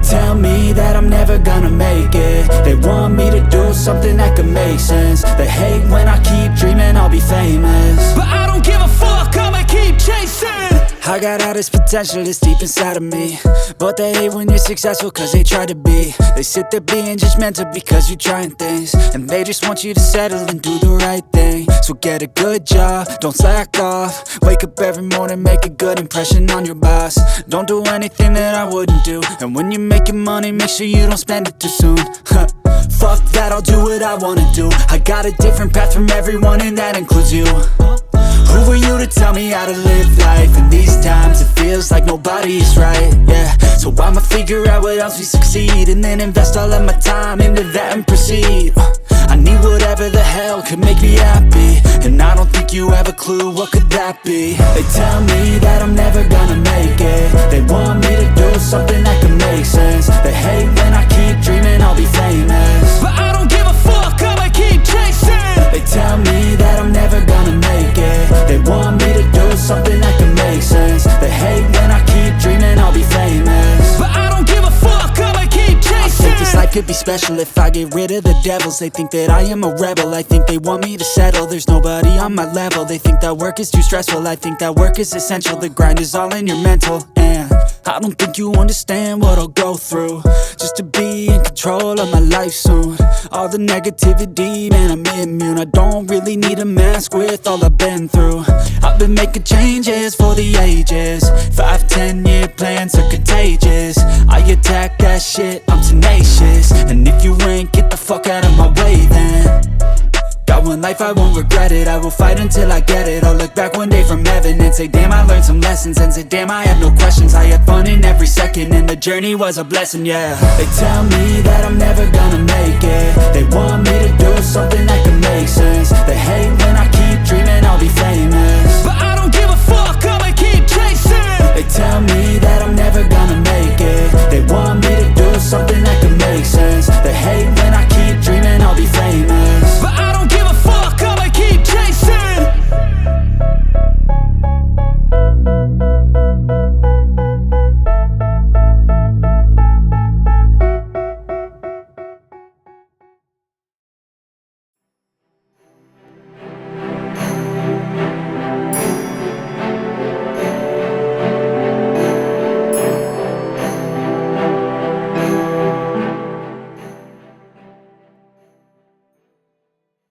tell me that I'm never gonna make it. They want me to do something that could make sense. They hate when I keep dreaming I'll be famous, but I don't give a fuck, I'ma keep chasing. I got all this potential that's deep inside of me, but they hate when you're successful cause they try to be. They sit there being judgmental because you're trying things, and they just want you to settle and do the right thing. So get a good job, don't slack off. Wake up every morning, make a good impression on your boss. Don't do anything that I wouldn't do, and when you're making money, make sure you don't spend it too soon. Fuck that, I'll do what I wanna do. I got a different path from everyone, and that includes you. Who are you to tell me how to live life? In these times it feels like nobody's right, yeah. So I'ma figure out what else we succeed, and then invest all of my time into that and proceed. I need whatever the hell could make me happy, and I don't think you have a clue what could that be. They tell me that I'm never gonna make it. They want me to do something that could make sense. They hate when I keep dreaming I'll be famous, but I don't give a fuck, I'ma keep chasing. They tell me that I'm never gonna make it. They want me to do something that can make sense. They hate when I keep dreaming I'll be famous, but I don't give a fuck, I'ma keep chasing. I think this life could be special if I get rid of the devils. They think that I am a rebel, I think they want me to settle. There's nobody on my level. They think that work is too stressful, I think that work is essential. The grind is all in your mental, and I don't think you understand what I'll go through just to be in control of my life soon. All the negativity, man, I'm immune. I don't really need a mask with all I've been through. I've been making changes for the ages. 5-10 year plans are contagious. I attack that shit, I'm tenacious. And if you ain't, get the fuck out of my way then. Got one life, I won't regret it. I will fight until I get it. I'll look back one day from heaven and say, damn, I learned some lessons. And say, damn, I have no questions. I had fun in every second, and the journey was a blessing, yeah. They tell me that I'm never gonna make it.